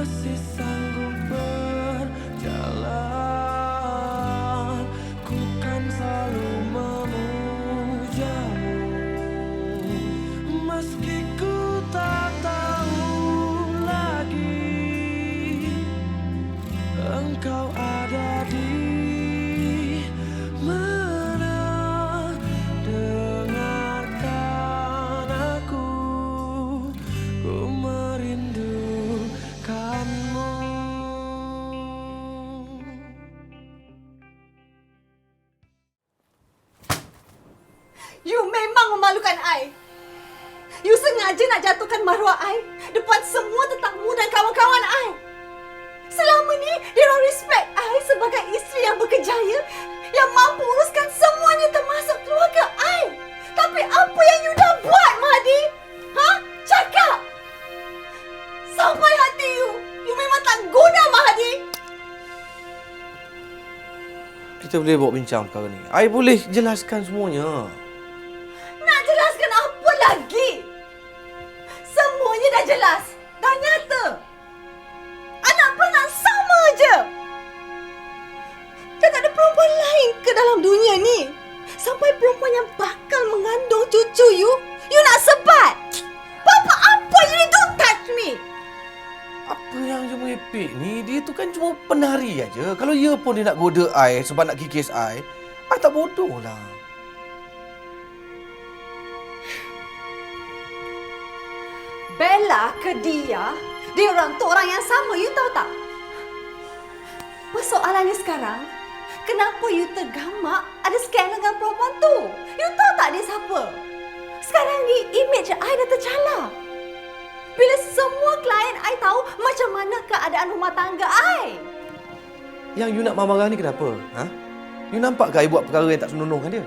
masih sanggup berjalan, ku kan selalu memujamu. Meski ku tak tahu lagi engkau ada di mana, dengarkan aku, ku merindukanmu. You memang memalukan I. You sengaja nak jatuhkan maruah I depan semua tetamu dan kawan-kawan I. Selama ni, dia orang respect I sebagai isteri yang berkejaya, yang mampu uruskan semuanya termasuk keluarga I. Tapi apa yang you dah buat, Mahdi? Ha? Cakap! Sampai hati you memang tak guna, Mahdi. Kita boleh bawa bincang perkara ni. I boleh jelaskan semuanya. Nak jelaskan apa lagi? Semuanya dah jelas, dah nyata. Anak peranak sama je. Dah tak ada perempuan lain ke dalam dunia ni? Sampai perempuan yang bakal mengandung cucu you nak sebat. Papa, apa you ni? Don't touch me. Apa yang you merepek ni? Dia tu kan cuma penari aja. Kalau dia pun dia nak goda I sebab nak kikis I tak bodoh lah. Bella ke dia orang tu orang yang sama, you tahu tak? Persoalannya sekarang, kenapa you tergamak ada skandal dengan perempuan tu? You tahu tak dia siapa? Sekarang ni image I dah tercalar. Bila semua klien I tahu macam mana keadaan rumah tangga I. Yang you nak marah-marah ni kenapa? Ha? You nampak ke I buat perkara yang tak senonoh dengan dia?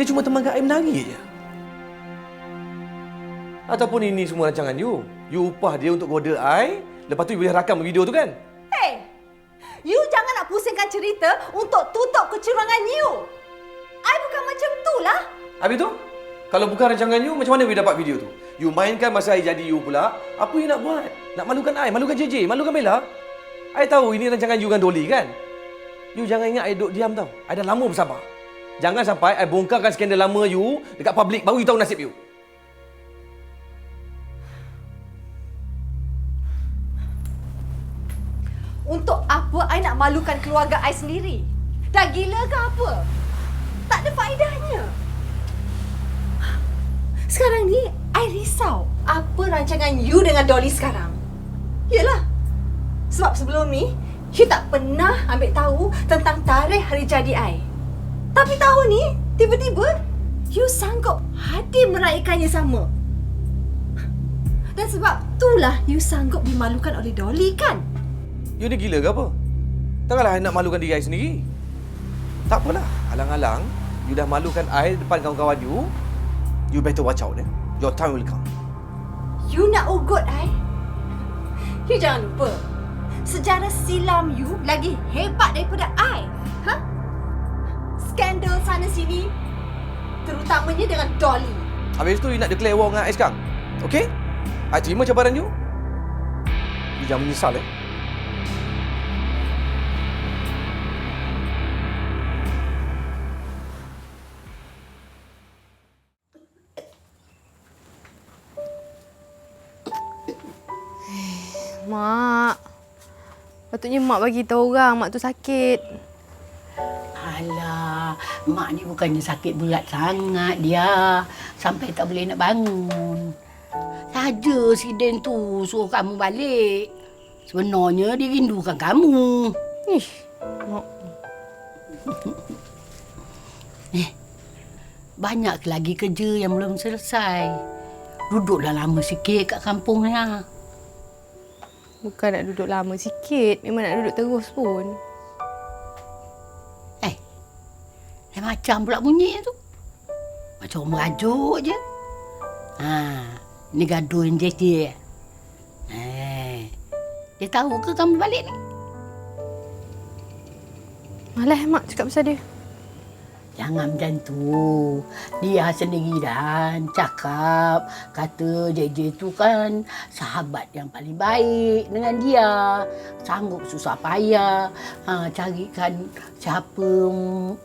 Dia cuma temankan I menari je. Ataupun ini semua rancangan you? You upah dia untuk goda I, lepas tu you boleh rakam video tu kan? Hey, you jangan nak pusingkan cerita untuk tutup kecurangan you. I bukan macam tu lah. Habis tu? Kalau bukan rancangan you, macam mana you dapat video tu? You mainkan masa I jadi you pula. Apa you nak buat? Nak malukan I, malukan JJ, malukan Bella? I tahu ini rancangan you dengan Dolly kan? You jangan ingat I duduk diam tau. I dah lama bersabar. Jangan sampai I bongkarkan skandal lama you dekat public, baru you tahu nasib you. Untuk apa I nak malukan keluarga I sendiri? Dah gila ke apa? Tak ada faedahnya. Sekarang ni, I risau apa rancangan you dengan Dolly sekarang. Yelah, sebab sebelum ni, you tak pernah ambil tahu tentang tarikh hari jadi I. Tapi tahun ni, tiba-tiba, you sanggup hadir merayakannya sama. Dan sebab itulah you sanggup dimalukan oleh Dolly kan? You ni gila ke apa? Takkanlah I nak malukan diri I sendiri. Tak apalah, alang-alang you dah malukan I depan kawan-kawan you. You better watch out. Your time will come. You nak ugut I? You jangan lupa, sejarah silam you lagi hebat daripada I. Ha? Skandal sana sini, terutamanya dengan Dolly. Habis tu you nak declare war dengan I sekarang? Okay? I terima cabaran you. You jangan menyesal Mak, patutnya Mak bagi tahu orang Mak tu sakit. Alah, Mak ni bukannya sakit berat sangat dia. Sampai tak boleh nak bangun. Saja si Den tu suruh kamu balik. Sebenarnya dia rindukan kamu. Ish, Mak. Banyak lagi kerja yang belum selesai. Duduklah lama sikit kat kampungnya. Bukan nak duduk lama sikit, memang nak duduk terus pun. Macam pula bunyi tu. Macam orang merajuk je. Ni gaduh yang dia. Dia tahu ke kamu balik ni? Malah Mak cakap pasal dia. Jangan macam tu. Dia sendiri dan cakap kata JJ tu kan sahabat yang paling baik dengan dia. Sanggup susah payah carikan siapa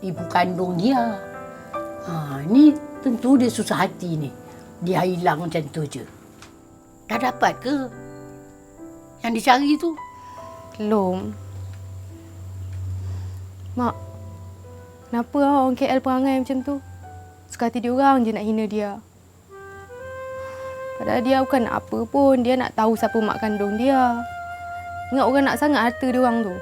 ibu kandung dia. Ni tentu dia susah hati ni. Dia hilang macam tu je. Dah dapat ke yang dicari tu? Belum. Mak, kenapa orang KL perangai macam tu? Suka hati diorang je nak hina dia. Padahal dia bukan nak apa pun. Dia nak tahu siapa mak kandung dia. Ingat orang nak sangat harta diorang tu.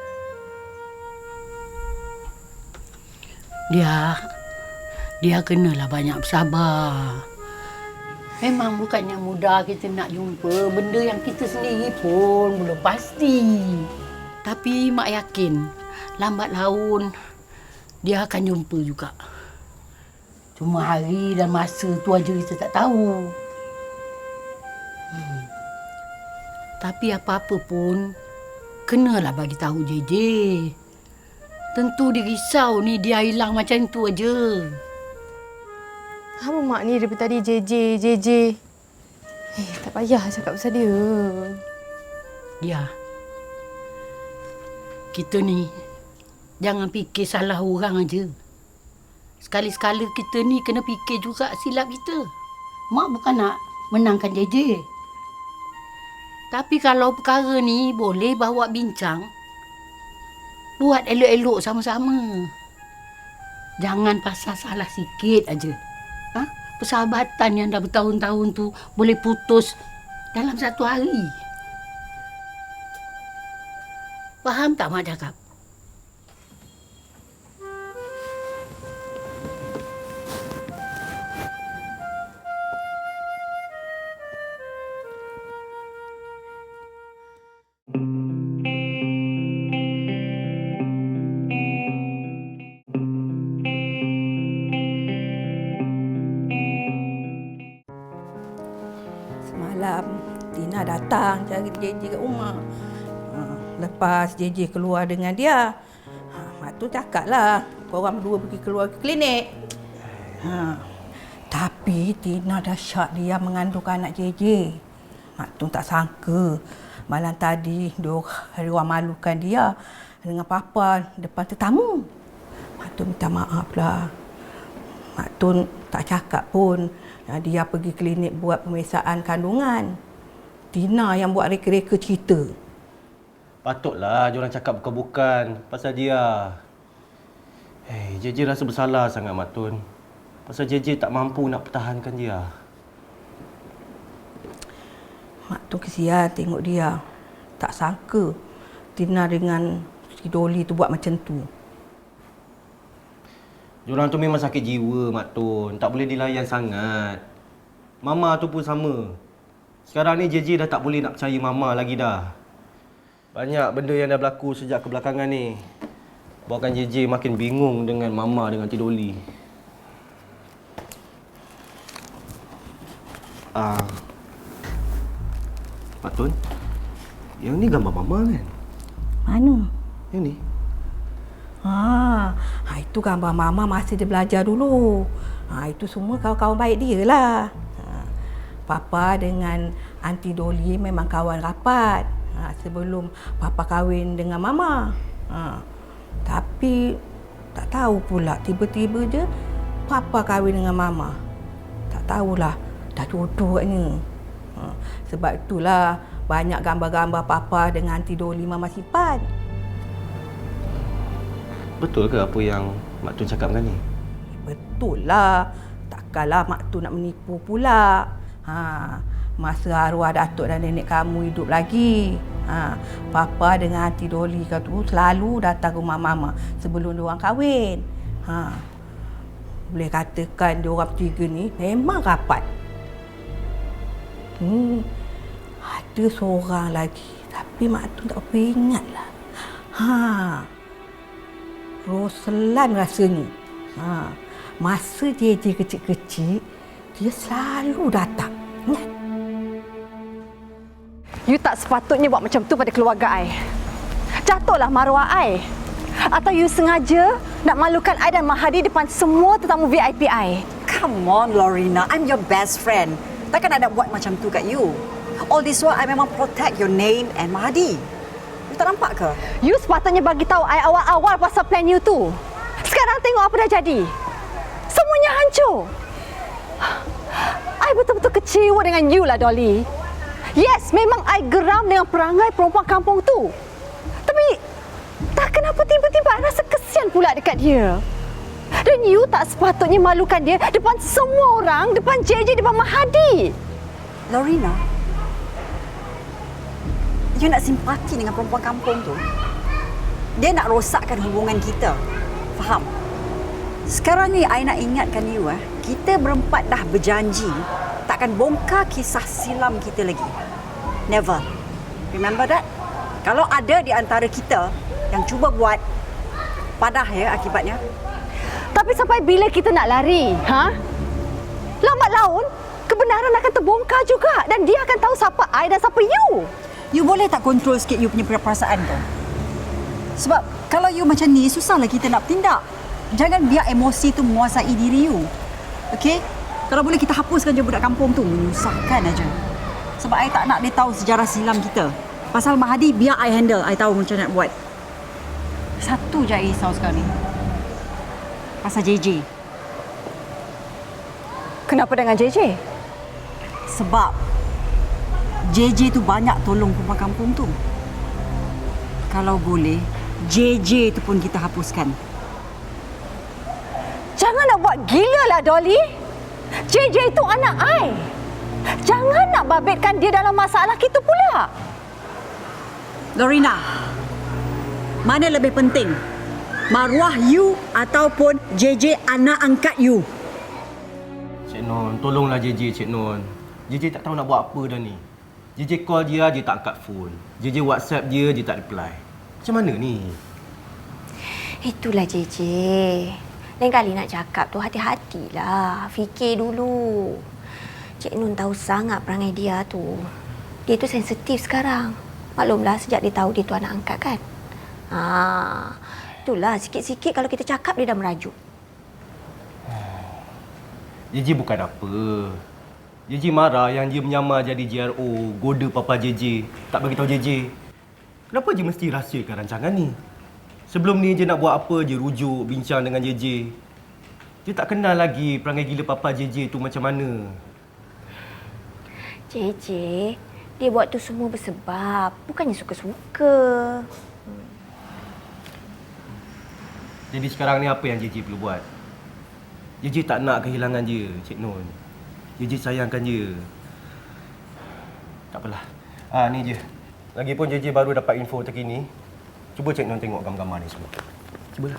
Dia kenalah banyak bersabar. Memang bukannya mudah kita nak jumpa benda yang kita sendiri pun belum pasti. Tapi mak yakin lambat laun dia akan jumpa juga. Cuma hari dan masa tu aja kita tak tahu. Tapi apa-apa pun kenalah bagi tahu JJ. Tentu dia risau ni dia hilang macam tu aja. Apa mak ni daripada tadi JJ. Tak payah cakap pasal dia. Dia. Kita ni jangan fikir salah orang aja. Sekali-sekala kita ni kena fikir juga silap kita. Mak bukan nak menangkan JJ. Tapi kalau perkara ni boleh bawa bincang, buat elok-elok sama-sama. Jangan pasal salah sikit aja. Persahabatan yang dah bertahun-tahun tu boleh putus dalam satu hari. Faham tak mak cakap? Semalam Tina datang cari JJ kat rumah. Lepas JJ keluar dengan dia, Mak tu cakap lah korang berdua pergi keluar ke klinik. Tapi Tina dah syak dia mengandung anak JJ. Mak tu tak sangka malam tadi diorang malukan dia dengan papa depan tetamu. Mak tu minta maaf lah. Mak tu tak cakap pun dia pergi klinik buat pemeriksaan kandungan. Tina yang buat reka-reka cerita. Patutlah diorang cakap bukan-bukan pasal dia. JJ rasa bersalah sangat Mak Tun. Pasal JJ tak mampu nak pertahankan dia. Mak Tun kesian tengok dia. Tak sangka Tina dengan si Dolly tu buat macam tu. Diorang tu memang sakit jiwa Mak Tun. Tak boleh dilayan sangat. Mama tu pun sama. Sekarang ni JJ dah tak boleh nak percaya Mama lagi dah. Banyak benda yang dah berlaku sejak kebelakangan ni. Buatkan JJ makin bingung dengan Mama dengan Cik Dolly. Mak Tun, yang ni gambar Mama kan? Mana? Yang ni? Itu gambar Mama masa dia belajar dulu. Itu semua kawan-kawan baik dia lah. Papa dengan Aunty Dolly memang kawan rapat. Sebelum Papa kahwin dengan Mama. Tapi tak tahu pula tiba-tiba je Papa kahwin dengan Mama. Tak tahulah dah jodoh katnya. Sebab itulah banyak gambar-gambar Papa dengan Aunty Dolly Mama simpan. Betul ke apa yang Mak Tun cakapkan ni? Betul lah. Takkanlah Mak Tun nak menipu pula. Masa arwah datuk dan nenek kamu hidup lagi, Papa dengan Aunty Dolly kau tu selalu datang rumah Mama sebelum diorang kahwin. Boleh katakan diorang bertiga ni memang rapat. Ada seorang lagi tapi Mak Tun tak apa ingat lah. Roslan rasanya. Masa JJ kecil-kecil dia selalu datang. Ingat? You tak sepatutnya buat macam tu pada keluarga I. Jatuhlah maruah I. Atau you sengaja Nak malukan I dan Mahadi depan semua tetamu VIP I. Come on, Lorena. I'm your best friend. Takkan ada buat macam tu kat you. All this while, I memang protect your name and Mahadi. You tak nampak ke? You sepatutnya bagi tahu I awal-awal pasal plan you tu. Sekarang tengok apa dah jadi. Semuanya hancur. I betul-betul kecewa dengan you lah, Dolly. Yes, memang I geram dengan perangai perempuan kampung tu. Tapi, tak kenapa tiba-tiba I rasa kesian pula dekat dia. Dan you tak sepatutnya malukan dia depan semua orang, depan JJ, depan Mahadi. Lorena, you nak simpati dengan perempuan kampung tu? Dia nak rosakkan hubungan kita. Faham? Sekarang ni, I nak ingatkan you, kita berempat dah berjanji takkan bongkar kisah silam kita lagi. Never. Remember that? Kalau ada di antara kita yang cuba buat, padah ya akibatnya. Tapi sampai bila kita nak lari? Ha? Lambat laun, kebenaran akan terbongkar juga. Dan dia akan tahu siapa I dan siapa you. You boleh tak kontrol sikit you punya perasaan tu? Sebab kalau you macam ni, susahlah kita nak bertindak. Jangan biar emosi tu menguasai diri you. Okey? Kalau boleh kita hapuskan je budak kampung tu. Menyusahkan aja. Sebab I tak nak dia tahu sejarah silam kita. Pasal Mahadi, biar I handle. I tahu macam nak buat. Satu je I risau sekarang ni. Pasal JJ. Kenapa dengan JJ? Sebab JJ tu banyak tolong perempuan kampung tu. Kalau boleh, JJ tu pun kita hapuskan. Jangan nak buat gila lah, Dolly. JJ itu anak I. Jangan nak babitkan dia dalam masalah kita pula. Lorena, mana lebih penting? Maruah you ataupun JJ anak angkat you? Cik Non, tolonglah JJ, Cik Non. JJ tak tahu nak buat apa dah ni. JJ call dia tak angkat phone. JJ WhatsApp dia tak reply. Macam mana ni? Itulah JJ. Lain kali nak cakap tu hati-hatilah. Fikir dulu. Cik Nun tahu sangat perangai dia tu. Dia tu sensitif sekarang. Maklumlah sejak dia tahu dia tu anak angkat kan. Itulah sikit-sikit kalau kita cakap dia dah merajuk. JJ bukan apa. JJ marah yang dia menyamar jadi GRO, goda papa JJ, tak bagi tahu JJ. Kenapa je mesti rahsiakan rancangan ni? Sebelum ni je nak buat apa je rujuk, bincang dengan JJ. Dia tak kenal lagi perangai gila papa JJ tu macam mana. JJ, dia buat tu semua bersebab. Bukannya suka-suka. Jadi sekarang ni apa yang JJ perlu buat? JJ tak nak kehilangan dia, Cik Nun. JJ sayangkan dia. Tak apalah. Ni je. Lagipun JJ baru dapat info terkini. Cuba Cik Nun tengok gambar-gambar ni semua. Cubalah.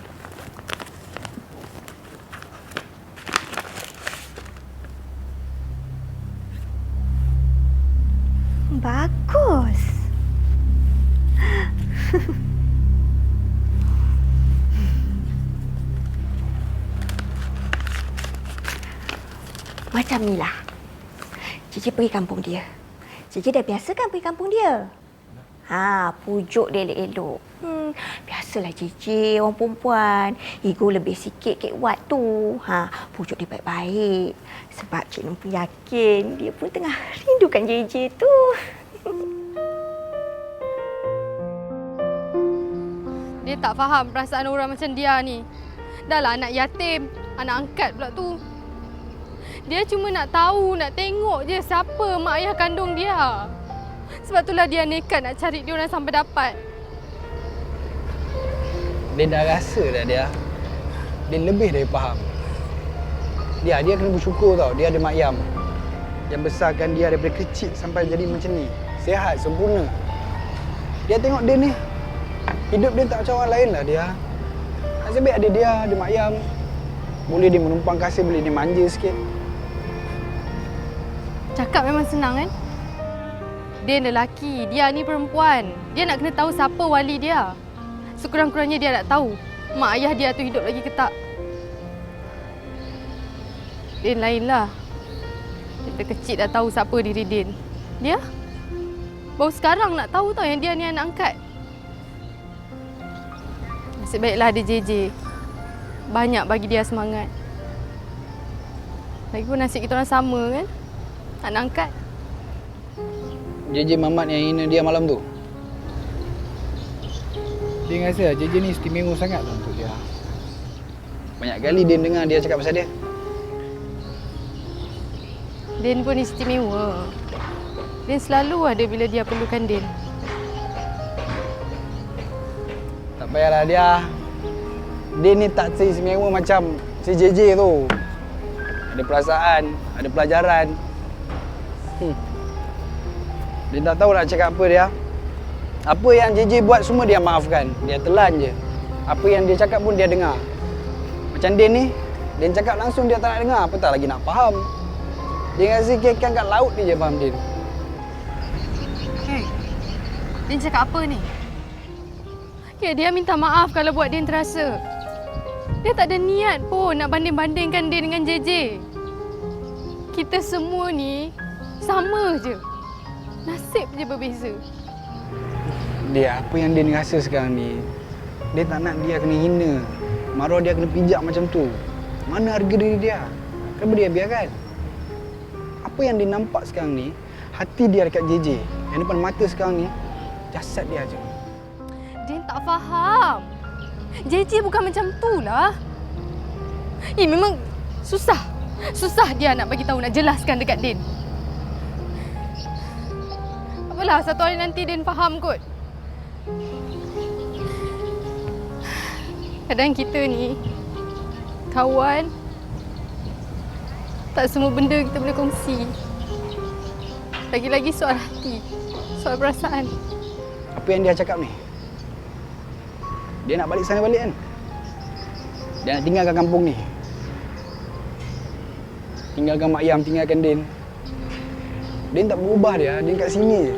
Bagus. Macam ni lah. Cici pergi kampung dia. Cici dah biasa kan pergi kampung dia? Pujuk dia elok-elok. Biasalah Cici, orang perempuan. Ego lebih sikit kek Wat tu. Pujuk dia baik-baik. Sebab Cik Nun pun yakin dia pun tengah rindukan JJ tu. Dia tak faham perasaan orang macam dia ni. Dahlah anak yatim, anak angkat pula tu. Dia cuma nak tahu, nak tengok je siapa mak ayah kandung dia. Sebab itulah dia nekat nak cari dia orang sampai dapat. Dia dah rasa dah dia. Dia lebih dari faham. Dia kena bersyukur tau. Dia ada mak yam yang besarkan dia daripada kecil sampai jadi macam ni. Sihat, sempurna. Dia tengok dia ni. Hidup dia tak macam orang lain lah dia. Nasib baik ada dia, ada mak yam. Boleh dia menumpang kasih, boleh dia manja sikit. Cakap memang senang kan? Dia lelaki, dia ni perempuan. Dia nak kena tahu siapa wali dia. Sekurang-kurangnya dia nak tahu mak ayah dia tu hidup lagi ke tak. Din lainlah. Dia kecil dah tahu siapa diri Din. Dia baru sekarang nak tahu tau yang dia ni anak angkat. Nasib baiklah ada JJ. banyak bagi dia semangat. Lagipun nasib kita orang sama kan? Anak angkat. JJ Mamat yang hina dia malam tu. Dia rasa JJ ni istimewa sangat lah untuk dia. Banyak kali dia dengar dia cakap pasal dia. Din pun istimewa. Din selalu ada bila dia perlukan Din. Tak payahlah dia ni tak seistimewa macam si JJ tu. Ada perasaan, ada pelajaran. Dia tak tahu nak cakap apa dia. Apa yang JJ buat semua dia maafkan. Dia telan je. Apa yang dia cakap pun dia dengar. Macam Din ni, Din cakap langsung dia tak nak dengar. Apa tak lagi nak faham. Dia rasa kekan kat laut ni je faham Din. Hey, Din cakap apa ni? Okay, dia minta maaf kalau buat Din terasa. Dia tak ada niat pun nak banding-bandingkan Din dengan JJ. Kita semua ni sama je. Nasib je berbeza. Dia, apa yang Din rasa sekarang ni, dia tak nak dia kena hina. Maruah dia kena pijak macam tu. Mana harga diri dia? Kenapa dia biarkan? Apa yang dia nampak sekarang ni, hati dia dekat JJ. Yang depan mata sekarang ni, jasad dia je. Din tak faham. JJ bukan macam tu lah. Memang susah. Susah dia nak bagi tahu, nak jelaskan dekat Din. Apalah, satu hari nanti Din faham kot. Kadang kita ni kawan, tak semua benda kita boleh kongsi. Lagi-lagi soal hati, soal perasaan. Apa yang dia cakap ni? Dia nak balik sana balik kan? Dia nak tinggalkan kampung ni. Tinggalkan Mak Yam, tinggalkan Din. Din tak berubah dia, Din kat sini je.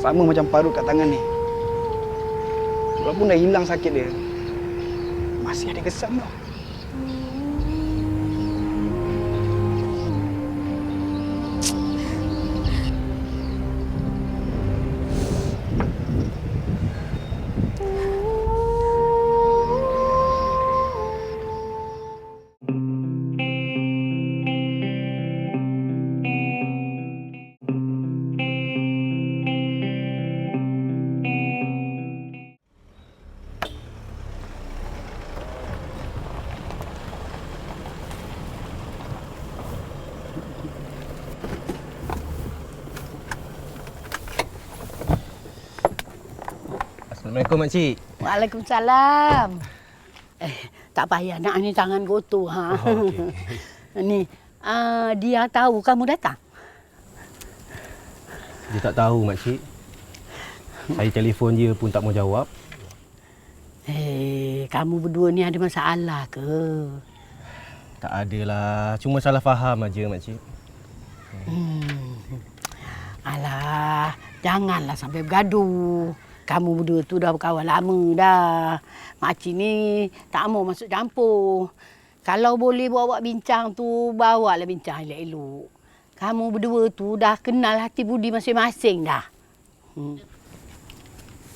Sama macam parut kat tangan ni. Walaupun dah hilang sakit dia, masih ada kesan tau. Assalamualaikum makcik. Waalaikumsalam. Tak payah nak ni tangan kotor ha. Oh, okay. Ni dia tahu kamu datang. Dia tak tahu makcik. Saya telefon dia pun tak mau jawab. Kamu berdua ni ada masalah ke? Tak adalah, cuma salah faham aja makcik. Alah, janganlah sampai bergaduh. Kamu berdua tu dah berkawan lama dah. Makcik ni tak mau masuk campur. Kalau boleh bawa bincang tu, bawalah bincang elok-elok. Kamu berdua tu dah kenal hati budi masing-masing dah.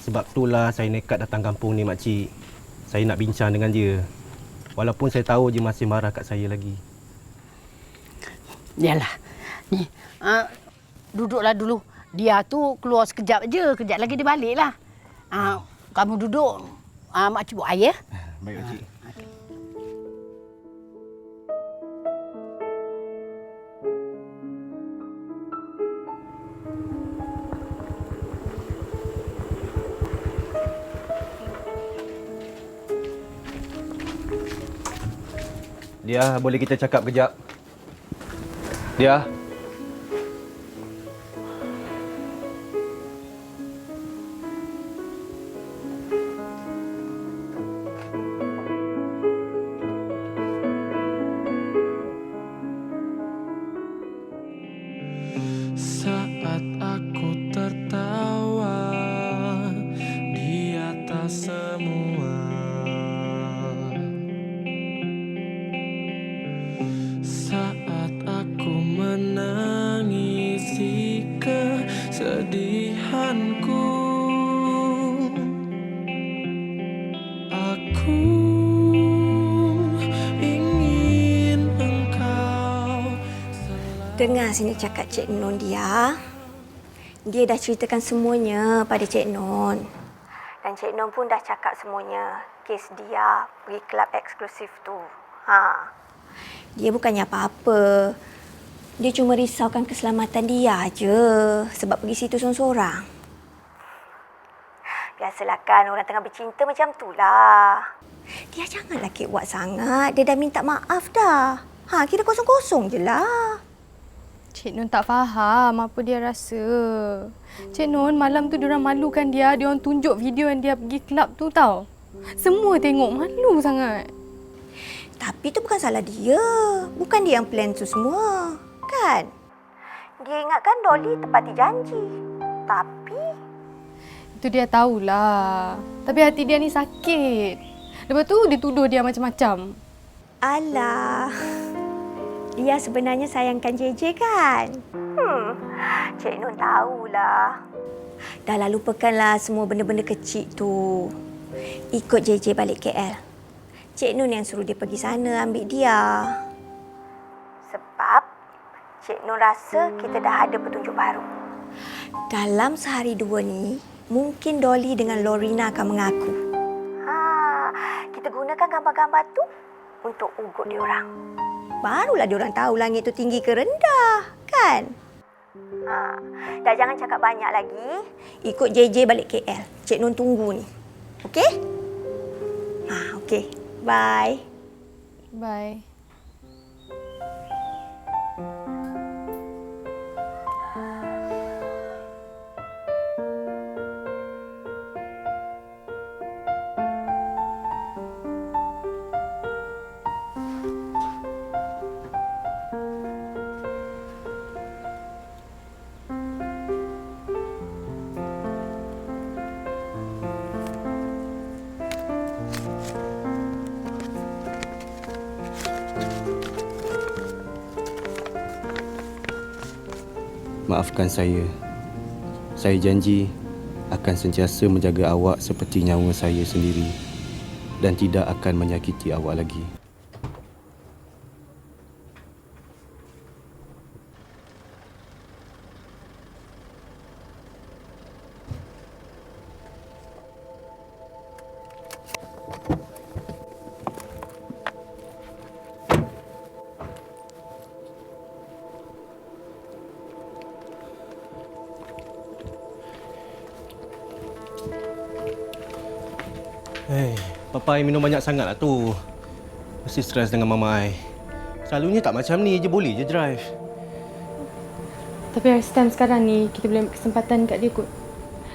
Sebab itulah saya nekat datang kampung ni makcik. Saya nak bincang dengan dia. Walaupun saya tahu dia masih marah kat saya lagi. Yalah. Ni, duduklah dulu. Dia tu keluar sekejap je. Kejap lagi dia balik lah. Kamu duduk. Makcik buat air. Baik makcik. Dia, boleh kita cakap kejap? Dia. Saat aku tertawa di atas semua, saat aku menangisi kesedihanku, aku Dengar sini cakap Cik Non dia. Dia dah ceritakan semuanya pada Cik Non. Dan Cik Non pun dah cakap semuanya kes dia pergi kelab eksklusif tu. Dia bukannya apa-apa. Dia cuma risaukan keselamatan dia je sebab pergi situ seorang-seorang. Biasalah kan orang tengah bercinta macam tu lah. Dia janganlah kewat sangat. Dia dah minta maaf dah. Kira kosong-kosong je lah. Cik Nun tak faham apa dia rasa. Cik Nun, malam tu diorang malukan dia. Diorang tunjuk video yang dia pergi kelab tu tau. Semua tengok, malu sangat. Tapi tu bukan salah dia. Bukan dia yang plan tu semua. Kan? Dia ingatkan Dolly tepati janji. Tapi... Itu dia tahulah. Tapi hati dia ni sakit. Lepas tu dia tuduh dia macam-macam. Alah... Dia sebenarnya sayangkan JJ kan? Cik Nun tahulah. Dah lah lupakanlah semua benda-benda kecil tu. Ikut JJ balik KL. Cik Nun yang suruh dia pergi sana ambil dia. Sebab Cik Nun rasa kita dah ada petunjuk baru. Dalam sehari dua ni, mungkin Dolly dengan Lorina akan mengaku. Kita gunakan gambar-gambar tu untuk ugut diorang. Barulah diorang tahu langit tu tinggi ke rendah, kan? Dah jangan cakap banyak lagi. Ikut JJ balik KL. Cik Nun tunggu ni. Okey? Okey. Bye. Bye. Maafkan saya. Saya janji akan sentiasa menjaga awak seperti nyawa saya sendiri dan tidak akan menyakiti awak lagi. Papa minum banyak sangat lah tu. Mesti stres dengan mama I. Selalunya tak macam ni je, boleh je drive. Tapi time sekarang ni, kita boleh ambil kesempatan kat dia kot.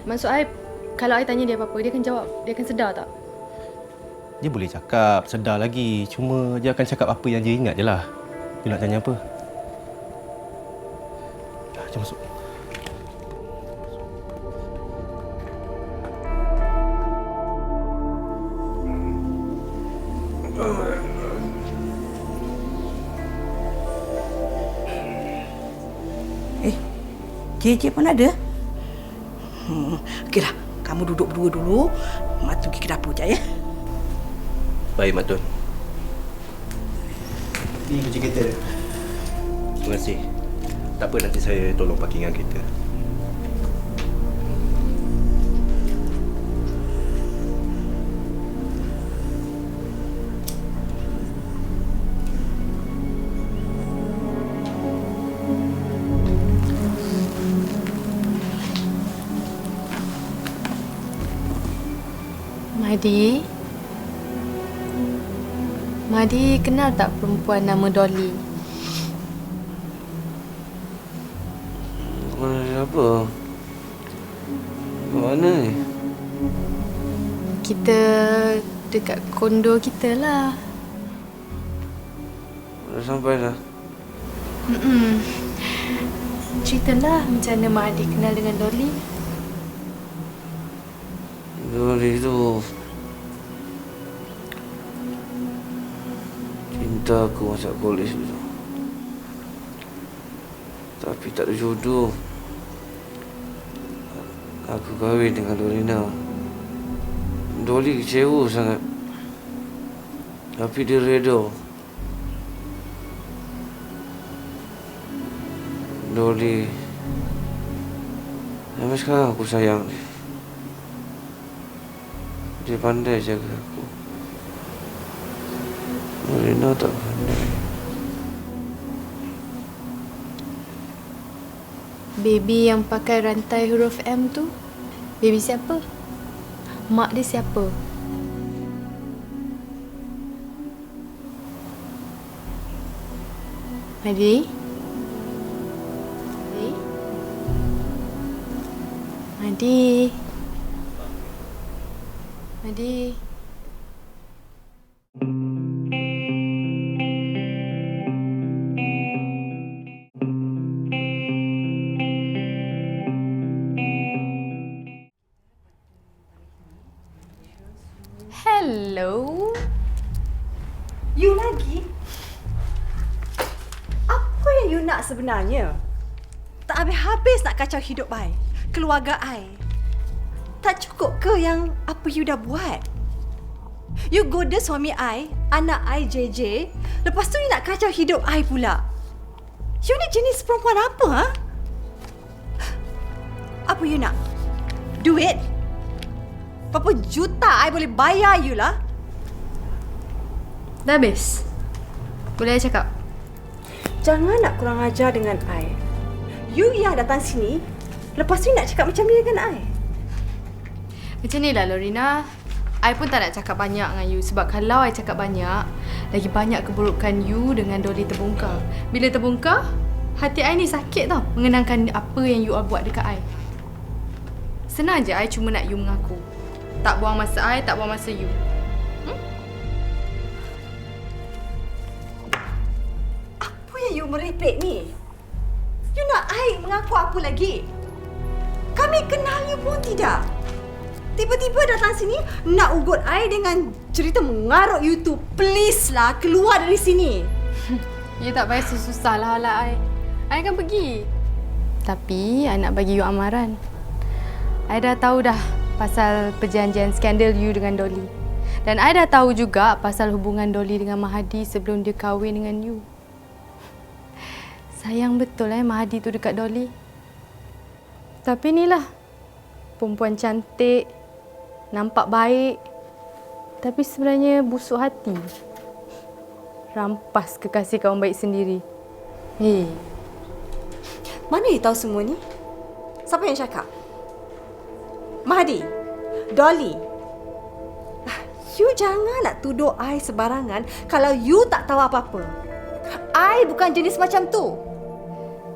Maksud I, kalau I tanya dia apa-apa, dia akan jawab. Dia akan sedar tak? Dia boleh cakap, sedar lagi. Cuma dia akan cakap apa yang dia ingat je lah. Dia nak tanya apa? Jom masuk. JJ pun ada? Okeylah, kamu duduk berdua dulu. Mak pergi ke dapur sekejap ya. Baik, Mak Tun. Ni kunci kereta. Terima kasih. Tak apa, nanti saya tolong parkingan kereta. Madi kenal tak perempuan nama Dolly? Apa? Mana ni? Kita dekat kondo kita lah. Dah sampai dah? Ceritalah macam mana Mak Adi kenal dengan Dolly. Dolly tu cinta aku masa kolej dulu. Tapi tak ada jodoh. Aku kahwin dengan Lorina. Dolly kecewa sangat. Tapi dia reda. Dolly. Sampai sekarang aku sayang dia. Dia pandai jaga aku. Norina tak pandai. Baby yang pakai rantai huruf M tu, baby siapa? Mak dia siapa? Madi? Madi? Madi? Hello? You lagi? Apa yang you nak sebenarnya? Tak habis-habis nak kacau hidup I, keluarga I. Tak cukup ke yang apa you dah buat? You goda suami I, anak I JJ, lepas tu you nak kacau hidup I pula. You ni jenis perempuan apa, ha? Apa you nak? Duit? Berapa juta I boleh bayar you lah? Dah habis? Boleh I cakap? Jangan nak kurang ajar dengan I. You yang datang sini, lepas tu nak cakap macam ni dengan I. Macam ni lah Lorina. I pun tak nak cakap banyak dengan you. Sebab kalau I cakap banyak, lagi banyak keburukan you dengan Dolly terbongkar. Bila terbongkar, hati I ni sakit tau mengenangkan apa yang you all buat dekat I. Senang je I cuma nak you mengaku. Tak buang masa I, tak buang masa you. Apa yang you merepek ni? You nak I mengaku apa lagi? Kami kenal you pun tidak. Tiba-tiba datang sini nak ugut I dengan cerita mengarut you tu. Please lah, keluar dari sini. You tak payah susah lah halak I. I akan pergi. Tapi I nak bagi you amaran. I dah tahu dah pasal perjanjian skandal you dengan Dolly. Dan I dah tahu juga pasal hubungan Dolly dengan Mahadi sebelum dia kahwin dengan you. Sayang betul Mahadi tu dekat Dolly. Tapi inilah, perempuan cantik, nampak baik, tapi sebenarnya busuk hati. Rampas kekasih kawan baik sendiri. Hei, mana you tahu semua ni? Siapa yang cakap? Mahadi? Dolly? You jangan nak tuduh I sebarangan kalau you tak tahu apa-apa. I bukan jenis macam tu.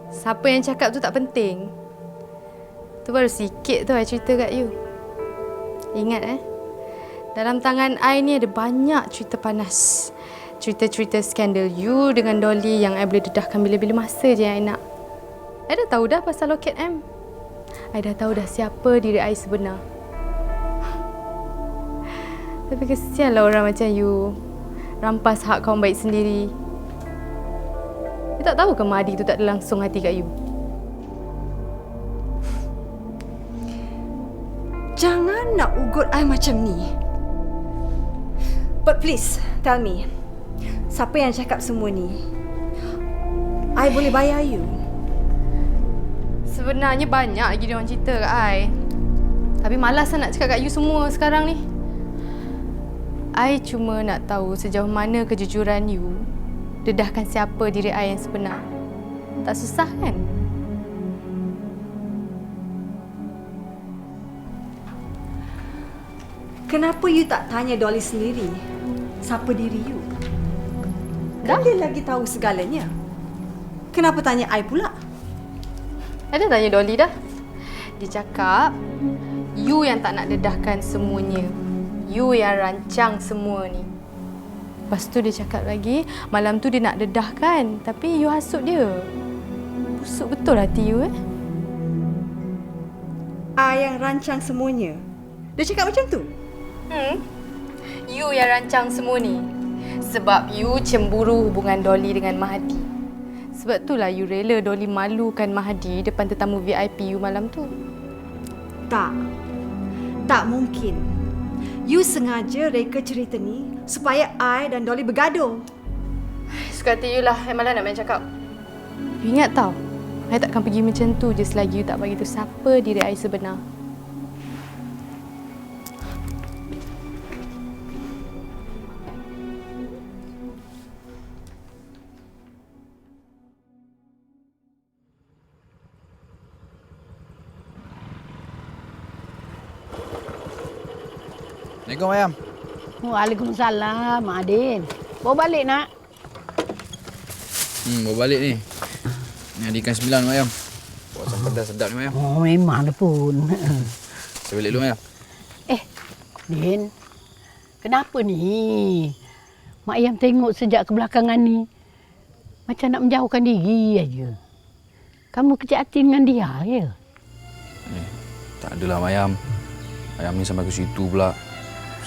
Siapa yang cakap tu tak penting. Tu baru sikit tu I cerita kat you. Ingat dalam tangan I ni ada banyak cerita panas. Cerita-cerita skandal you dengan Dolly yang I boleh dedahkan bila-bila masa je yang I nak. I dah tahu dah pasal loket M. I dah tahu dah siapa diri I sebenar. Tapi kesianlah orang macam you rampas hak kawan baik sendiri. You tak tahu ke Mahadi tu tak ada langsung hati kat you? Jangan nak ugut I macam ni. But please, tell me. Siapa yang cakap semua ni? I boleh bayar you. Sebenarnya banyak lagi dia orang cerita kat I. Tapi malas nak cakap kat you semua sekarang ni. I cuma nak tahu sejauh mana kejujuran you dedahkan siapa diri I yang sebenar. Tak susah kan? Kenapa you tak tanya Dolly sendiri? Siapa diri you? Kan dia lagi tahu segalanya. Kenapa tanya I pula? I dah tanya Dolly dah. Dia cakap, you yang tak nak dedahkan semuanya. You yang rancang semua ni. Lepas tu dia cakap lagi, malam tu dia nak dedahkan. Tapi you hasut dia. Busuk betul hati you I yang rancang semuanya. Dia cakap macam tu? You yang rancang semua ni. Sebab you cemburu hubungan Dolly dengan Mahadi. Sebab itulah you rela Dolly malukan Mahadi depan tetamu VIP you malam tu. Tak. Tak mungkin. You sengaja reka cerita ni supaya I dan Dolly bergaduh. Suka hati you lah. I malah nak main cakap. You ingat tau, I takkan pergi macam tu je selagi you tak bagi tahu siapa diri I sebenar. Assalamualaikum Ayam. Waalaikumsalam, Mak Adin. Bawa balik nak. Bawa balik ni. Ni ada ikan 9 Mak Ayam. Bawa asam pedas sedap ni Mak Ayam. Oh, memanglah pun. Saya balik dulu Mak Ayam. Din, kenapa ni? Mak Ayam tengok sejak kebelakangan ni. Macam nak menjauhkan diri aja. Kamu kecil hati dengan dia ke? Tak adalah Mak Ayam. Ayam ni sampai ke situ pula.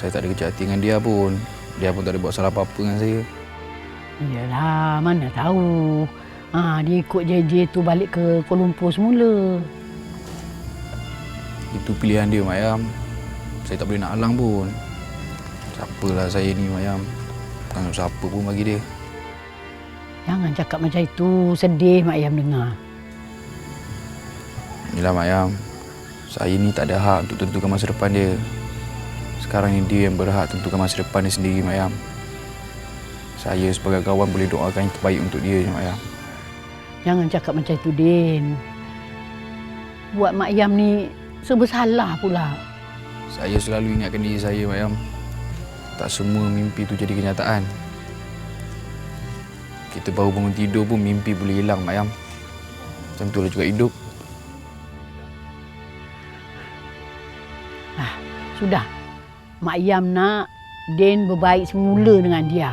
Saya tak ada kecil hati dengan dia pun. Dia pun tak ada buat salah apa-apa dengan saya. Iyalah, mana tahu. Dia ikut JJ tu balik ke Kuala Lumpur semula. Itu pilihan dia Mak Ayam. Saya tak boleh nak halang pun. Siapalah saya ni Mak Ayam. Bukan siapa pun bagi dia. Jangan cakap macam itu. Sedih Mak Ayam dengar. Inilah Mak Ayam. Saya ni tak ada hak untuk tentukan masa depan dia. Sekarang ni dia yang berhak tentukan masa depan dia sendiri, Mak Ayam. Saya sebagai kawan boleh doakan yang terbaik untuk dia, Mak Ayam. Jangan cakap macam itu, Din. Buat Mak Ayam ni serba salah pula. Saya selalu ingatkan diri saya, Mak Ayam. Tak semua mimpi itu jadi kenyataan. Kita baru bangun tidur pun mimpi boleh hilang, Mak Ayam. Macam itulah juga hidup. Sudah. Mak Ayam nak Din berbaik semula dengan dia.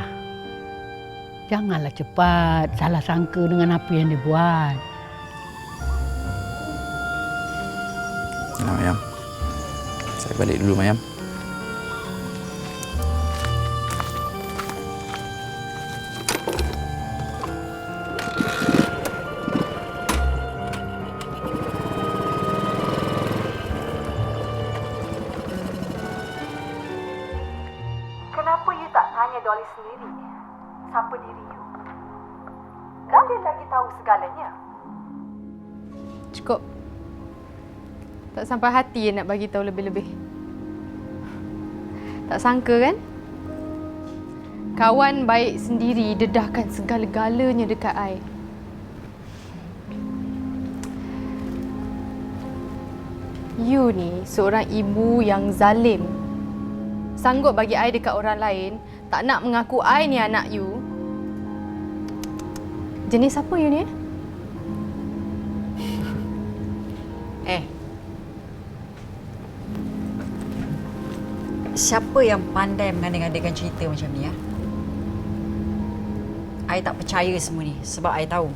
Janganlah cepat salah sangka dengan apa yang dia buat. Nah, Mak Ayam. Saya balik dulu, Mak Ayam. Kenapa you tak tanya Dolly sendiri? Siapa diri you? Kan dia lagi tahu segalanya. Cukup. Tak sampai hati nak bagi tahu lebih-lebih. Tak sangka kan? Kawan baik sendiri dedahkan segala-galanya dekat I. You ni seorang ibu yang zalim. Sanggup bagi I dekat orang lain, tak nak mengaku I ni anak you. Jenis apa you ni? Siapa yang pandai mengandai-andaikan cerita macam ni, ya? I tak percaya semua ni sebab I tahu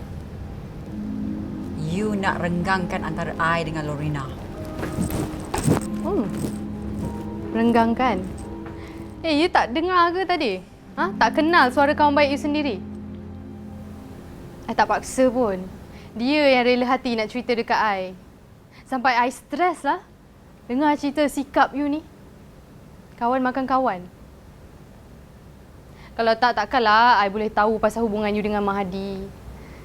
you nak renggangkan antara I dengan Lorena. Renggangkan? You tak dengar ke tadi? Tak kenal suara kawan baik you sendiri? I tak paksa pun. Dia yang rela hati nak cerita dekat I. Sampai I stres lah dengar cerita sikap you ni. Kawan makan kawan. Kalau tak, takkanlah I boleh tahu pasal hubungan you dengan Mahadi.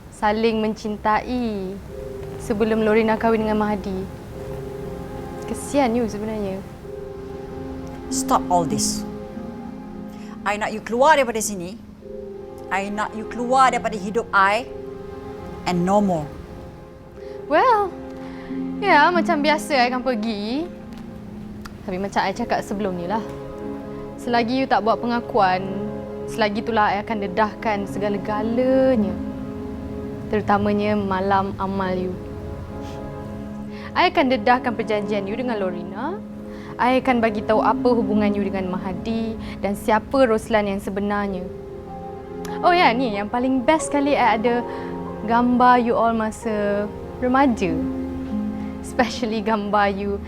Saling mencintai sebelum Lorena kahwin dengan Mahadi. Kesian you sebenarnya. Stop all this. I nak you keluar daripada sini. I nak you keluar daripada hidup I. And no more. Well, ya macam biasa I akan pergi. Tapi macam I cakap sebelum ni lah. Selagi you tak buat pengakuan, selagi itulah I akan dedahkan segala-galanya. Terutamanya malam amal you. I akan dedahkan perjanjian you dengan Lorena. I akan bagi tahu apa hubungan you dengan Mahadi dan siapa Roslan yang sebenarnya. Oh ya, ni yang paling best sekali I ada gambar you all masa remaja. Especially gambar you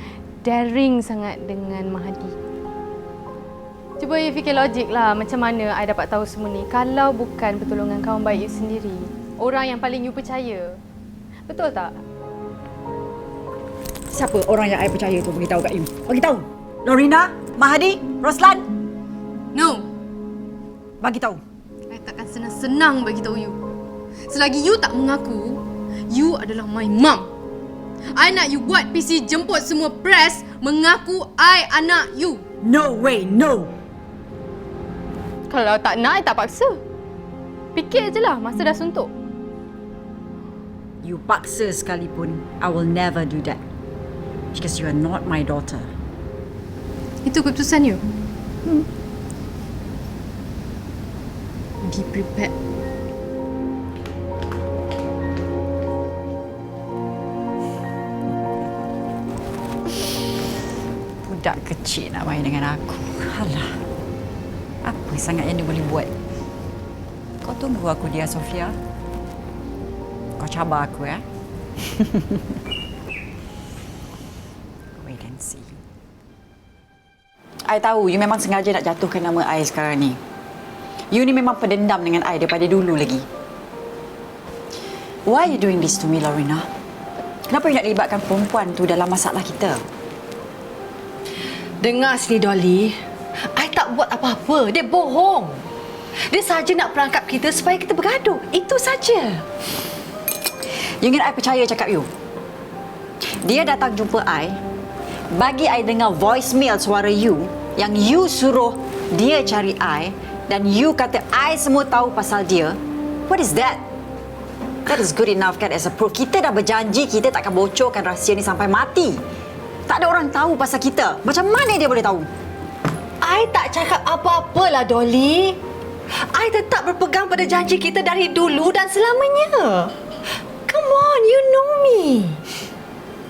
daring sangat dengan Mahadi. Cuba you fikir logik lah macam mana I dapat tahu semua ni kalau bukan pertolongan kawan baik you sendiri. Orang yang paling you percaya. Betul tak? Siapa orang yang I percaya tu beritahu kat you? Bagi tahu. Lorena, Mahadi, Roslan? No. Bagi tahu. I takkan senang-senang bagi tahu you. Selagi you tak mengaku, You adalah my mum. I nak you buat PC jemput semua press mengaku I anak you. No way, no. Kalau tak nak, I tak paksa. Fikir je lah masa dah suntuk. You paksa sekalipun, I will never do that. Because you are not my daughter. Itu keputusan you. Be prepared. Budak kecil nak main dengan aku. Alah. Apa sangat yang dia boleh buat? Kau tunggu aku dia, Sofia. Kau cabar aku, ya? Wait and see. I tahu, you memang sengaja nak jatuhkan nama I sekarang ni. You ni memang pendendam dengan I daripada dulu lagi. Why are you doing this to me, Lorena? Kenapa you nak libatkan perempuan tu dalam masalah kita? Dengar sini, Dolly. I tak buat apa-apa. Dia bohong. Dia saja nak perangkap kita supaya kita bergaduh. Itu saja. You ingat I percaya cakap you? Dia datang jumpa I, bagi I dengar voicemail suara you yang you suruh dia cari I dan you kata I semua tahu pasal dia. What is that? That is good enough kan as a proof. Kita dah berjanji kita takkan bocorkan rahsia ni sampai mati. Tak ada orang tahu pasal kita. Macam mana dia boleh tahu? I tak cakap apa-apa lah, Dolly. I tetap berpegang pada janji kita dari dulu dan selamanya. Come on, you know me.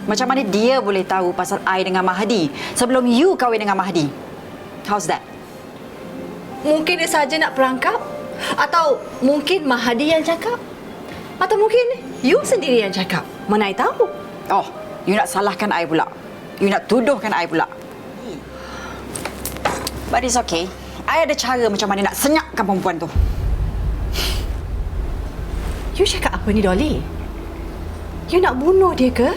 Macam mana dia boleh tahu pasal I dengan Mahdi sebelum you kahwin dengan Mahdi? How's that? Mungkin dia saja nak perangkap. Atau mungkin Mahdi yang cakap. Atau mungkin you sendiri yang cakap. Mana I tahu? Oh, you nak salahkan I pula. You nak tuduhkan I pula. But it's okay. I ada cara macam mana nak senyapkan perempuan tu. You cakap apa ni, Dolly? You nak bunuh dia ke?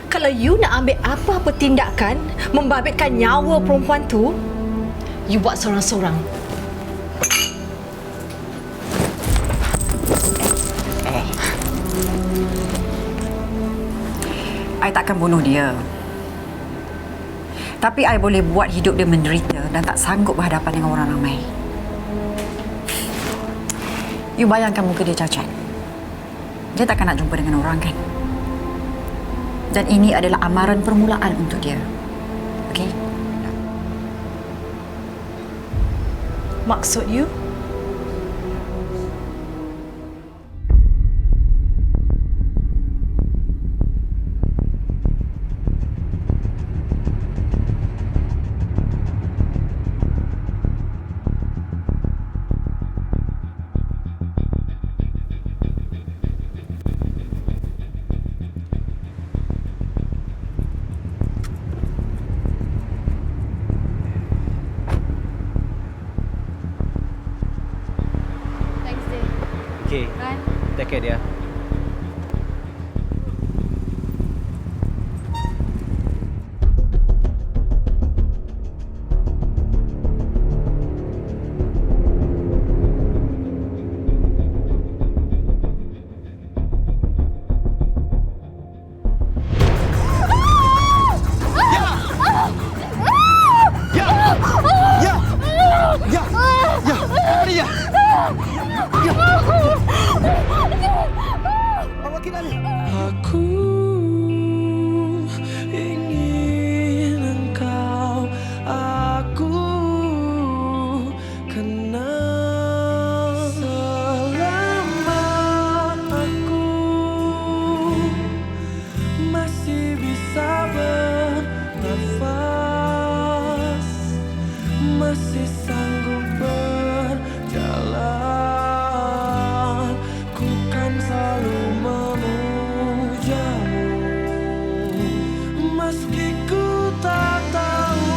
Kalau you nak ambil apa-apa tindakan membabitkan nyawa perempuan tu, you buat seorang-seorang. I takkan bunuh dia. Tapi I boleh buat hidup dia menderita dan tak sanggup berhadapan dengan orang ramai. You bayangkan muka dia cacat. Dia takkan nak jumpa dengan orang, kan? Dan ini adalah amaran permulaan untuk dia. Okey? Maksud you? Okay. Bye. Take care dia. Aku ingin engkau aku kenal selama aku masih bisa bernafas, masih sanggup berjalan, ku kan selalu memujamu meski ku tak tahu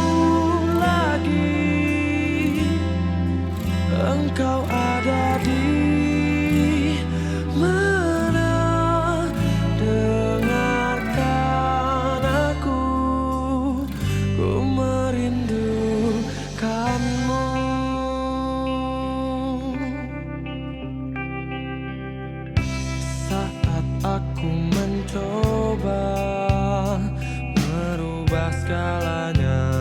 lagi engkau ada di mana. Dengarkan aku, ku merindukanmu. mengubah segalanya.